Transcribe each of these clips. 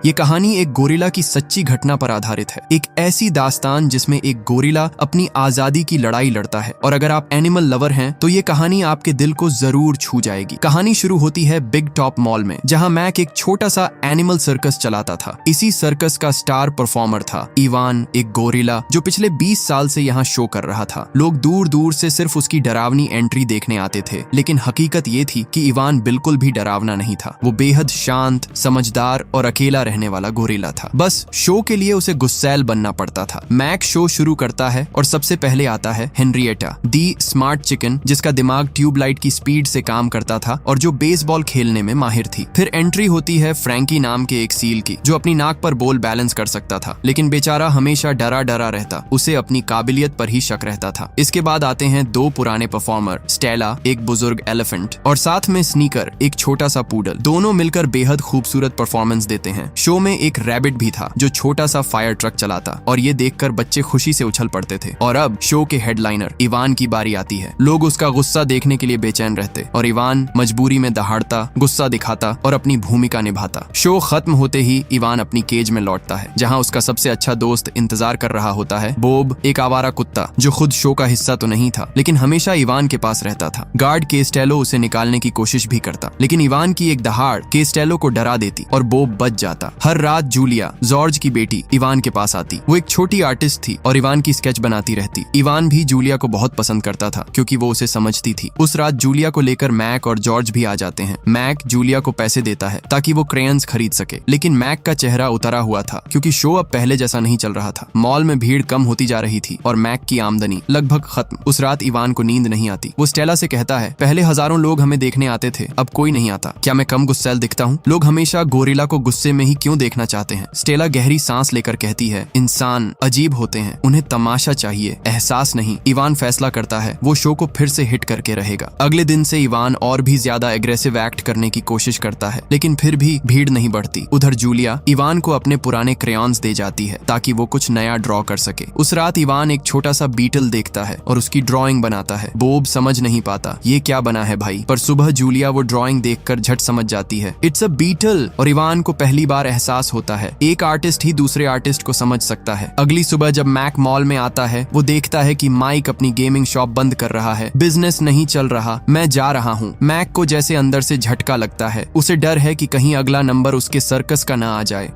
ये कहानी एक गोरिल्ला की सच्ची घटना पर आधारित है। एक ऐसी दास्तान जिसमें एक गोरिल्ला अपनी आजादी की लड़ाई लड़ता है। और अगर आप एनिमल लवर हैं तो ये कहानी आपके दिल को जरूर छू जाएगी। कहानी शुरू होती है बिग टॉप मॉल में, जहां मैक एक छोटा सा एनिमल सर्कस चलाता था। इसी सर्कस का स्टार परफॉर्मर था इवान, एक गोरिल्ला जो पिछले 20 साल से यहाँ शो कर रहा था। लोग दूर दूर से सिर्फ उसकी डरावनी एंट्री देखने आते थे, लेकिन हकीकत ये थी कि इवान बिल्कुल भी डरावना नहीं था। वो बेहद शांत, समझदार और अकेला रहने वाला गोरिल्ला था। बस शो के लिए उसे गुस्सैल बनना पड़ता था। मैक शो शुरू करता है और सबसे पहले आता है हेनरिएटा, दी स्मार्ट चिकन, जिसका दिमाग ट्यूबलाइट की स्पीड से काम करता था और जो बेसबॉल खेलने में माहिर थी। फिर एंट्री होती है फ्रैंकी नाम के एक सील की, जो अपनी नाक पर बॉल बैलेंस कर सकता था, लेकिन बेचारा हमेशा डरा डरा रहता। उसे अपनी काबिलियत पर ही शक रहता था। इसके बाद आते हैं दो पुराने परफॉर्मर, स्टेला, एक बुजुर्ग एलिफेंट, और साथ में स्नीकर, एक छोटा सा पूडल। दोनों मिलकर बेहद खूबसूरत परफॉर्मेंस देते हैं। शो में एक रैबिट भी था जो छोटा सा फायर ट्रक चलाता, और ये देखकर बच्चे खुशी से उछल पड़ते थे। और अब शो के हेडलाइनर इवान की बारी आती है। लोग उसका गुस्सा देखने के लिए बेचैन रहते और इवान मजबूरी में दहाड़ता, गुस्सा दिखाता और अपनी भूमिका निभाता। शो खत्म होते ही इवान अपनी केज में लौटता है, जहां उसका सबसे अच्छा दोस्त इंतजार कर रहा होता है, बोब, एक आवारा कुत्ता जो खुद शो का हिस्सा तो नहीं था, लेकिन हमेशा इवान के पास रहता था। गार्ड केस्टेलो उसे निकालने की कोशिश भी करता, लेकिन इवान की एक दहाड़ केस्टेलो को डरा देती और बोब बच जाता। हर रात जूलिया, जॉर्ज की बेटी, इवान के पास आती। वो एक छोटी आर्टिस्ट थी और इवान की स्केच बनाती रहती। इवान भी जूलिया को बहुत पसंद करता था क्योंकि वो उसे समझती थी। उस रात जूलिया को लेकर मैक और जॉर्ज भी आ जाते हैं। मैक जूलिया को पैसे देता है ताकि वो क्रेयंस खरीद सके, लेकिन मैक का चेहरा उतरा हुआ था क्योंकि शो अब पहले जैसा नहीं चल रहा था। मॉल में भीड़ कम होती जा रही थी और मैक की आमदनी लगभग खत्म। उस रात इवान को नींद नहीं आती। वो स्टेला से कहता है, पहले हजारों लोग हमें देखने आते थे, अब कोई नहीं आता। क्या मैं कम गुस्सैल दिखता हूँ? लोग हमेशा गोरिल्ला को गुस्से में ही क्यों देखना चाहते हैं? स्टेला गहरी सांस लेकर कहती है, इंसान अजीब होते हैं, उन्हें तमाशा चाहिए, एहसास नहीं। इवान फैसला करता है वो शो को फिर से हिट करके रहेगा। अगले दिन से इवान और भी ज्यादा एग्रेसिव एक्ट करने की कोशिश करता है, लेकिन फिर भी भीड़ नहीं बढ़ती। उधर जूलिया इवान को अपने पुराने क्रेयॉन्स दे जाती है ताकि वो कुछ नया ड्रॉ कर सके। उस रात इवान एक छोटा सा बीटल देखता है और उसकी ड्रॉइंग बनाता है। बोब समझ नहीं पाता ये क्या बना है भाई, पर सुबह जूलिया वो ड्रॉइंग देखकर झट समझ जाती है, इट्स अ बीटल। और इवान को पहली बार एहसास होता है एक आर्टिस्ट ही दूसरे आर्टिस्ट को समझ सकता है। अगली सुबह जब मैक मॉल में आता है, वो देखता है कि माइक अपनी गेमिंग शॉप बंद कर रहा है। बिजनेस नहीं चल रहा, मैं जा रहा हूँ। मैक को जैसे अंदर से झटका लगता है। उसे डर है कि कहीं अगला नंबर उसके सर्कस का ना आ जाए।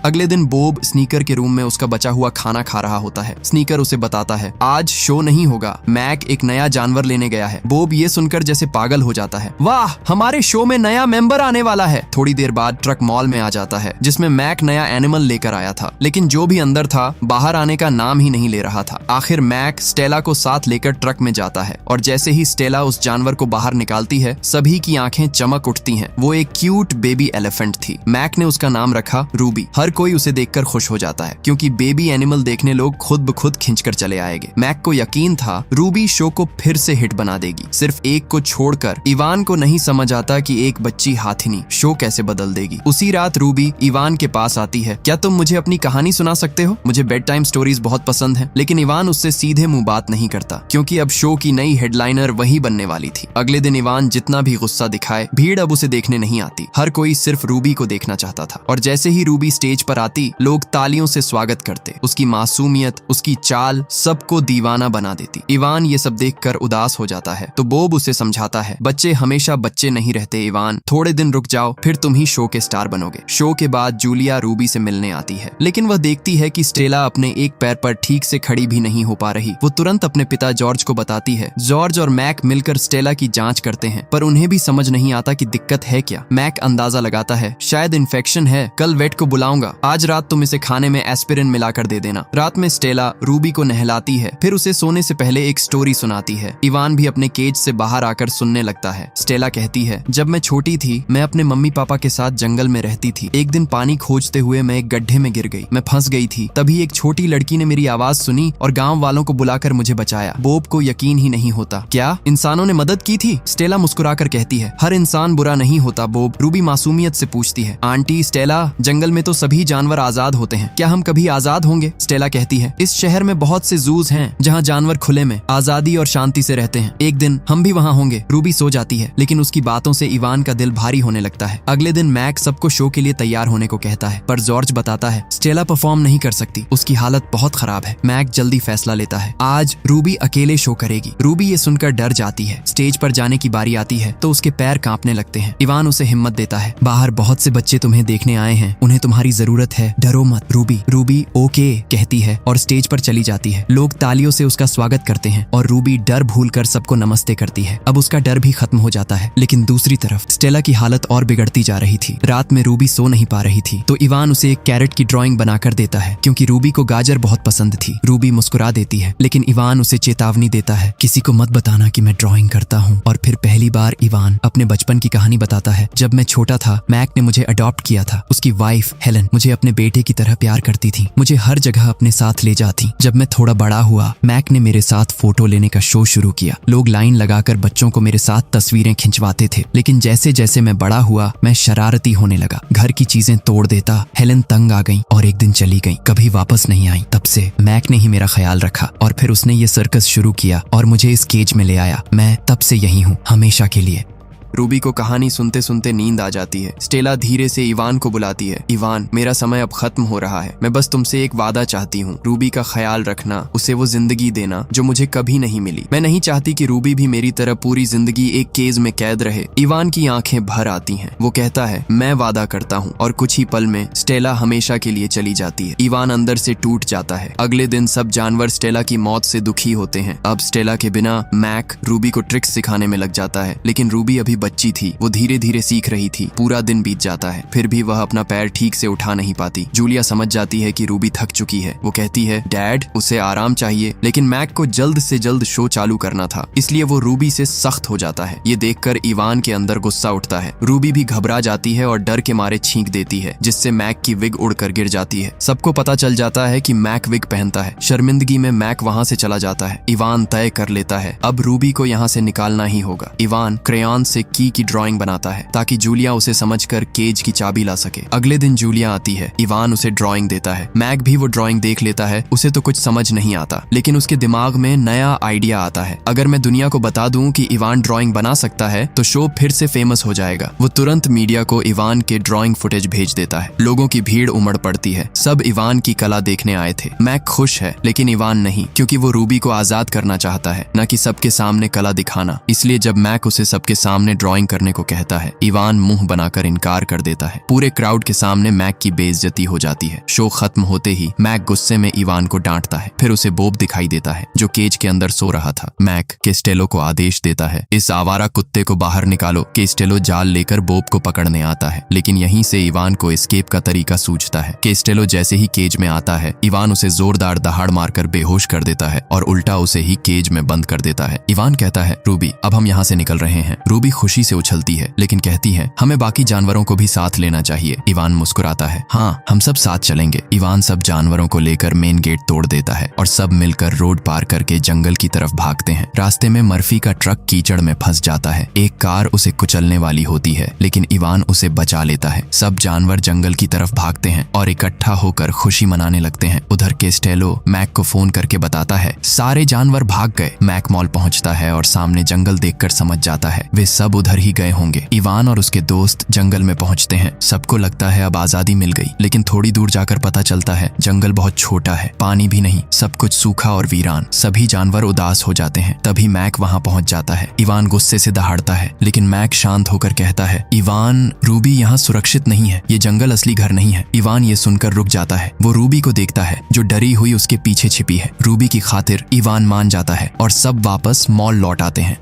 अगले दिन बोब स्नीकर के रूम में उसका बचा हुआ खाना खा रहा होता है। स्नीकर उसे बताता है, आज शो नहीं होगा, मैक एक नया जानवर लेने गया है। बोब ये सुनकर जैसे पागल हो जाता है, वाह, हमारे शो में नया मेंबर आने वाला है। थोड़ी देर बाद ट्रक मॉल में आ जाता है जिसमें मैक नया एनिमल लेकर आया था, लेकिन जो भी अंदर था बाहर आने का नाम ही नहीं ले रहा था। आखिर मैक स्टेला को साथ लेकर ट्रक में जाता है और जैसे ही स्टेला उस जानवर को बाहर निकालती है, सभी की आंखें चमक उठती हैं। वो एक क्यूट बेबी एलिफेंट थी। मैक ने उसका नाम रखा रूबी। हर कोई उसे देखकर खुश हो जाता है क्योंकि बेबी एनिमल देखने लोग खुद ब खुद खींचकर चले आएंगे। मैक को यकीन था रूबी शो को फिर से हिट बना देगी। सिर्फ एक को छोड़कर इवान को नहीं समझ आता कि एक बच्ची हाथिनी शो कैसे बदल देगी। उसी रात रूबी इवान के पास आती है, क्या तुम मुझे अपनी कहानी सुना सकते हो? मुझे बेड टाइम स्टोरीज बहुत पसंद है। लेकिन इवान उससे सीधे मुंह बात नहीं करता क्योंकि अब शो की नई हेडलाइनर वही बनने वाली थी। अगले दिन इवान जितना भी गुस्सा दिखाए, भीड़ अब उसे देखने नहीं आती। हर कोई सिर्फ रूबी को देखना चाहता था और जैसे ही रूबी स्टेज पर आती, लोग तालियों से स्वागत करते। उसकी मासूमियत, उसकी चाल सबको दीवाना बना देती। इवान ये सब देखकर उदास हो जाता है तो बोब उसे समझाता है, बच्चे हमेशा बच्चे नहीं रहते इवान, थोड़े दिन रुक जाओ, फिर तुम ही शो के स्टार बनोगे। शो के बाद जूलिया रूबी से मिलने आती है, लेकिन वह देखती है कि स्टेला अपने एक पैर पर ठीक से खड़ी भी नहीं हो पा रही। वो तुरंत अपने पिता जॉर्ज को बताती है। जॉर्ज और मैक मिलकर स्टेला की जांच करते हैं, पर उन्हें भी समझ नहीं आता कि दिक्कत है क्या। मैक अंदाजा लगाता है, शायद इन्फेक्शन है, कल वेट को बुलाऊंगा, आज रात तुम इसे खाने में एस्पिरिन मिलाकर दे देना। रात में स्टेला रूबी को नहलाती है, फिर उसे सोने से पहले एक स्टोरी सुनाती है। इवान भी अपने केज से बाहर आकर सुनने लगता है। स्टेला कहती है, जब मैं छोटी थी, मैं अपने मम्मी पापा के साथ जंगल में रहती थी। एक दिन पानी खोजते हुए मैं एक गड्ढे में गिर गई, मैं फंस गई थी। तभी एक छोटी लड़की ने मेरी आवाज सुनी और गांव वालों को बुलाकर मुझे बचाया। बोब को यकीन ही नहीं होता, क्या इंसानों ने मदद की थी? स्टेला मुस्कुराकर कहती है, हर इंसान बुरा नहीं होता बोब। रूबी मासूमियत से पूछती है, आंटी स्टेला, जंगल में तो सभी सभी जानवर आजाद होते हैं, क्या हम कभी आजाद होंगे? स्टेला कहती है, इस शहर में बहुत से जूज हैं जहाँ जानवर खुले में आजादी और शांति से रहते हैं। एक दिन हम भी वहाँ होंगे। रूबी सो जाती है, लेकिन उसकी बातों से इवान का दिल भारी होने लगता है। अगले दिन मैक सबको शो के लिए तैयार होने को कहता है, पर जॉर्ज बताता है स्टेला परफॉर्म नहीं कर सकती, उसकी हालत बहुत खराब है। मैक जल्दी फैसला लेता है, आज रूबी अकेले शो करेगी। रूबी ये सुनकर डर जाती है। स्टेज पर जाने की बारी आती है तो उसके पैर कांपने लगते हैं। इवान उसे हिम्मत देता है, बाहर बहुत से बच्चे तुम्हें देखने आए हैं, उन्हें तुम्हारी जरूरत है, डरो मत। रूबी ओके कहती है और स्टेज पर चली जाती है। लोग तालियों से उसका स्वागत करते हैं और रूबी डर भूलकर सबको नमस्ते करती है। अब उसका डर भी खत्म हो जाता है। लेकिन दूसरी तरफ स्टेला की हालत और बिगड़ती जा रही थी। रात में रूबी सो नहीं पा रही थी तो इवान उसे एक कैरेट की ड्राइंग बनाकर देता है, क्योंकि रूबी को गाजर बहुत पसंद थी। रूबी मुस्कुरा देती है, लेकिन इवान उसे चेतावनी देता है, किसी को मत बताना कि मैं ड्राइंग करता हूँ। और फिर पहली बार इवान अपने बचपन की कहानी बताता है। जब मैं छोटा था, मैक ने मुझे अडॉप्ट किया था। उसकी वाइफ हेलन मुझे अपने बेटे की तरह प्यार करती थी, मुझे हर जगह अपने साथ ले जाती। जब मैं थोड़ा बड़ा हुआ, मैक ने मेरे साथ फोटो लेने का शो शुरू किया। लोग लाइन लगाकर बच्चों को मेरे साथ तस्वीरें खिंचवाते थे। लेकिन जैसे जैसे मैं बड़ा हुआ, मैं शरारती होने लगा, घर की चीजें तोड़ देता। हेलन तंग आ गई और एक दिन चली गई, कभी वापस नहीं आई। तब से मैक ने ही मेरा ख्याल रखा और फिर उसने ये सर्कस शुरू किया और मुझे इस केज में ले आया। मैं तब से यही हूँ, हमेशा के लिए। रूबी को कहानी सुनते सुनते नींद आ जाती है। स्टेला धीरे से इवान को बुलाती है, इवान मेरा समय अब खत्म हो रहा है, मैं बस तुमसे एक वादा चाहती हूँ, रूबी का ख्याल रखना, उसे वो जिंदगी देना जो मुझे कभी नहीं मिली। मैं नहीं चाहती कि रूबी भी मेरी तरह पूरी जिंदगी एक केज में कैद रहे। इवान की आंखें भर आती हैं। वो कहता है, मैं वादा करता हूँ, और कुछ ही पल में स्टेला हमेशा के लिए चली जाती है। इवान अंदर से टूट जाता है। अगले दिन सब जानवर स्टेला की मौत से दुखी होते हैं। अब स्टेला के बिना मैक रूबी को ट्रिक्स सिखाने में लग जाता है, लेकिन रूबी अभी बच्ची थी, वो धीरे धीरे सीख रही थी। पूरा दिन बीत जाता है, फिर भी वह अपना पैर ठीक से उठा नहीं पाती। जूलिया समझ जाती है कि रूबी थक चुकी है। वो कहती है, डैड उसे आराम चाहिए, लेकिन मैक को जल्द से जल्द शो चालू करना था, इसलिए वो रूबी से सख्त हो जाता है। ये देखकर इवान के अंदर गुस्सा उठता है। रूबी भी घबरा जाती है और डर के मारे छींक देती है, जिससे मैक की विग उड़कर गिर जाती है। सबको पता चल जाता है कि मैक विग पहनता है। शर्मिंदगी में मैक वहाँ से चला जाता है। इवान तय कर लेता है, अब रूबी को यहाँ से निकालना ही होगा। इवान क्रेयॉन से की ड्राइंग बनाता है ताकि जूलिया उसे समझकर केज की चाबी ला सके। अगले दिन जूलिया आती है। इवान उसे ड्राइंग देता है। मैक भी वो ड्राइंग देख लेता है। उसे तो कुछ समझ नहीं आता, लेकिन उसके दिमाग में नया आइडिया आता है। अगर मैं दुनिया को बता दूं कि इवान ड्राइंग बना सकता है तो शो फिर से फेमस हो जाएगा। वो तुरंत मीडिया को इवान के ड्राइंग फुटेज भेज देता है। लोगों की भीड़ उमड़ पड़ती है। सब इवान की कला देखने आए थे। मैक खुश है, लेकिन इवान नहीं, क्योंकि वो रूबी को आजाद करना चाहता है, न कि सबके सामने कला दिखाना। इसलिए जब मैक उसे सबके सामने ड्राइंग करने को कहता है, इवान मुंह बनाकर इनकार कर देता है। पूरे क्राउड के सामने मैक की बेइज्जती हो जाती है। शो खत्म होते ही मैक गुस्से में इवान को डांटता है। फिर उसे बोब दिखाई देता है, जो केज के अंदर सो रहा था। मैक केस्टेलो को आदेश देता है, इस आवारा कुत्ते को बाहर निकालो। केस्टेलो जाल लेकर बोब को पकड़ने आता है, लेकिन यहीं से इवान को एस्केप का तरीका सूझता है। केस्टेलो जैसे ही केज में आता है, इवान उसे जोरदार दहाड़ मारकर बेहोश कर देता है और उल्टा उसे ही केज में बंद कर देता है। इवान कहता है, रूबी अब हम यहाँ से निकल रहे हैं। रूबी खुशी से उछलती है, लेकिन कहती है, हमें बाकी जानवरों को भी साथ लेना चाहिए। इवान मुस्कुराता है, हाँ हम सब साथ चलेंगे। इवान सब जानवरों को लेकर मेन गेट तोड़ देता है और सब मिलकर रोड पार करके जंगल की तरफ भागते हैं। रास्ते में मर्फी का ट्रक कीचड़ में फंस जाता है। एक कार उसे कुचलने वाली होती है, लेकिन इवान उसे बचा लेता है। सब जानवर जंगल की तरफ भागते हैं और इकट्ठा होकर खुशी मनाने लगते हैं। उधर केस्टेलो मैक को फोन करके बताता है, सारे जानवर भाग गए। मैक मॉल पहुंचता है और सामने जंगल देखकर समझ जाता है वे सब उधर ही गए होंगे। इवान और उसके दोस्त जंगल में पहुंचते हैं। सबको लगता है अब आजादी मिल गई, लेकिन थोड़ी दूर जाकर पता चलता है जंगल बहुत छोटा है, पानी भी नहीं, सब कुछ सूखा और वीरान। सभी जानवर उदास हो जाते हैं। तभी मैक वहां पहुंच जाता है। इवान गुस्से से दहाड़ता है, लेकिन मैक शांत होकर कहता है, इवान रूबी यहाँ सुरक्षित नहीं है, ये जंगल असली घर नहीं है। इवान ये सुनकर रुक जाता है। वो रूबी को देखता है जो डरी हुई उसके पीछे छिपी है। रूबी की खातिर इवान मान जाता है और सब वापस मॉल लौट आते हैं।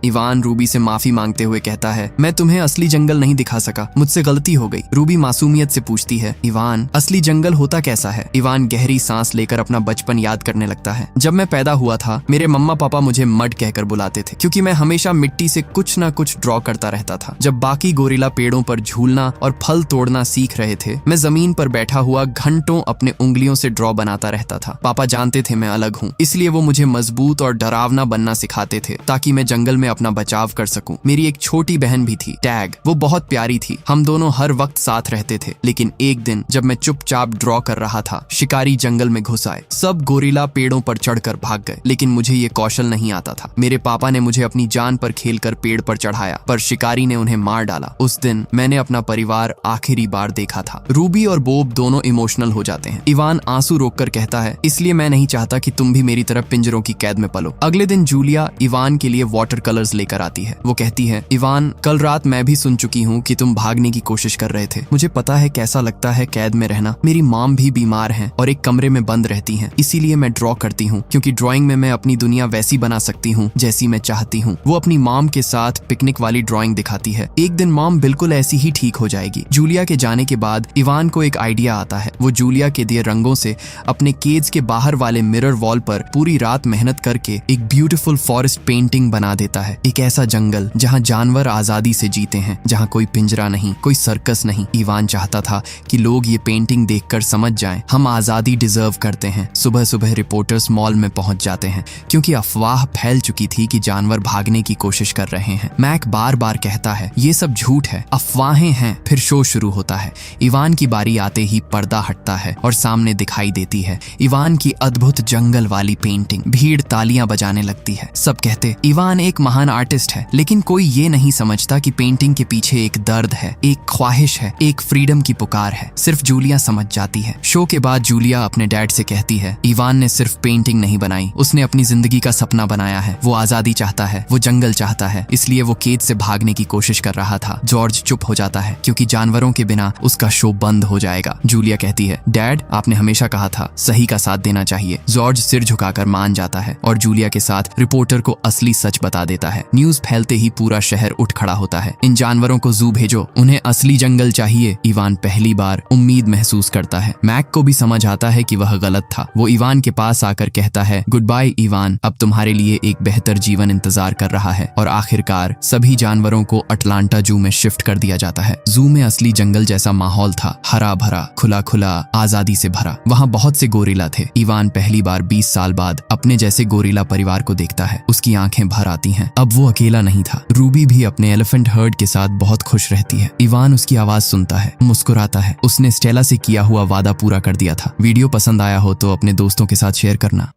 इवान रूबी से माफी मांगते हुए कहता है, मैं तुम्हें असली जंगल नहीं दिखा सका, मुझसे गलती हो गई। रूबी मासूमियत से पूछती है, इवान असली जंगल होता कैसा है? इवान गहरी सांस लेकर अपना बचपन याद करने लगता है। जब मैं पैदा हुआ था, मेरे मम्मा पापा मुझे मड कहकर बुलाते थे, क्योंकि मैं हमेशा मिट्टी से कुछ न कुछ ड्रॉ करता रहता था। जब बाकी गोरिल्ला पेड़ों पर झूलना और फल तोड़ना सीख रहे थे, मैं जमीन पर बैठा हुआ घंटों अपने उंगलियों से ड्रॉ बनाता रहता था। पापा जानते थे मैं अलग हूँ, इसलिए वो मुझे मजबूत और डरावना बनना सिखाते थे, ताकि मैं जंगल में मैं अपना बचाव कर सकूं। मेरी एक छोटी बहन भी थी, टैग। वो बहुत प्यारी थी। हम दोनों हर वक्त साथ रहते थे। लेकिन एक दिन जब मैं चुपचाप ड्रॉ कर रहा था, शिकारी जंगल में घुस आए। सब गोरिल्ला पेड़ों पर चढ़कर भाग गए, लेकिन मुझे ये कौशल नहीं आता था। मेरे पापा ने मुझे अपनी जान पर खेलकर पेड़ पर चढ़ाया, पर शिकारी ने उन्हें मार डाला। उस दिन मैंने अपना परिवार आखिरी बार देखा था। रूबी और बोब दोनों इमोशनल हो जाते हैं। इवान आंसू रोककर कहता है, इसलिए मैं नहीं चाहता कि तुम भी मेरी तरह पिंजरों की कैद में पलो। अगले दिन जूलिया इवान के लिए वाटर कलर्स लेकर आती है। वो कहती है, इवान, कल रात मैं भी सुन चुकी हूँ कि तुम भागने की कोशिश कर रहे थे। मुझे पता है कैसा लगता है कैद में रहना। मेरी मॉम भी बीमार हैं और एक कमरे में बंद रहती हैं। इसीलिए मैं ड्रॉ करती हूँ, क्योंकि ड्राइंग में मैं अपनी दुनिया वैसी बना सकती हूँ जैसी मैं चाहती हूँ। वो अपनी मॉम के साथ पिकनिक वाली ड्राइंग दिखाती है। एक दिन मॉम बिल्कुल ऐसी ही ठीक हो जाएगी। जूलिया के जाने के बाद इवान को एक आइडिया आता है। वो जूलिया के दिए रंगों से अपने केज के बाहर वाले मिरर वॉल पर पूरी रात मेहनत करके एक ब्यूटीफुल फॉरेस्ट पेंटिंग बना देता है। एक ऐसा जंगल जहाँ जानवर आजादी से जीते हैं, जहाँ कोई पिंजरा नहीं, कोई सर्कस नहीं। इवान चाहता था कि लोग ये पेंटिंग देखकर समझ जाएं, हम आजादी डिजर्व करते हैं। सुबह सुबह रिपोर्टर्स मॉल में पहुंच जाते हैं, क्योंकि अफवाह फैल चुकी थी कि जानवर भागने की कोशिश कर रहे हैं। मैक बार बार कहता है, ये सब झूठ है, अफवाहें हैं। फिर शो शुरू होता है। इवान की बारी आते ही पर्दा हटता है और सामने दिखाई देती है इवान की अद्भुत जंगल वाली पेंटिंग। भीड़ तालियां बजाने लगती है। सब कहते, इवान एक महान आर्टिस्ट है। लेकिन कोई ये नहीं समझता कि पेंटिंग के पीछे एक दर्द है, एक ख्वाहिश है, एक फ्रीडम की पुकार है। सिर्फ जूलिया समझ जाती है। शो के बाद जूलिया अपने डैड से कहती है, इवान ने सिर्फ पेंटिंग नहीं बनाई, उसने अपनी जिंदगी का सपना बनाया है। वो आजादी चाहता है, वो जंगल चाहता है, इसलिए वो केज से भागने की कोशिश कर रहा था। जॉर्ज चुप हो जाता है, क्योंकि जानवरों के बिना उसका शो बंद हो जाएगा। जूलिया कहती है, डैड, आपने हमेशा कहा था सही का साथ देना चाहिए। जॉर्ज सिर झुकाकर मान जाता है और जूलिया के साथ रिपोर्टर को असली सच बता देता है। न्यूज फैलते ही पूरा शहर उठ खड़ा होता है। इन जानवरों को जू भेजो, उन्हें असली जंगल चाहिए। इवान पहली बार उम्मीद महसूस करता है। मैक को भी समझ आता है कि वह गलत था। वो इवान के पास आकर कहता है, गुड बाय इवान, अब तुम्हारे लिए एक बेहतर जीवन इंतजार कर रहा है। और आखिरकार सभी जानवरों को अटलांटा जू में शिफ्ट कर दिया जाता है। जू में असली जंगल जैसा माहौल था, हरा भरा, खुला खुला, आजादी से भरा। वहाँ बहुत से गोरिल्ला थे। इवान पहली बार 20 साल बाद अपने जैसे गोरिल्ला परिवार को देखता है। उसकी आंखें भर आती हैं। अब वो अकेला नहीं था। रूबी भी अपने एलिफेंट हर्ड के साथ बहुत खुश रहती है। इवान उसकी आवाज सुनता है, मुस्कुराता है। उसने स्टेला से किया हुआ वादा पूरा कर दिया था। वीडियो पसंद आया हो तो अपने दोस्तों के साथ शेयर करना।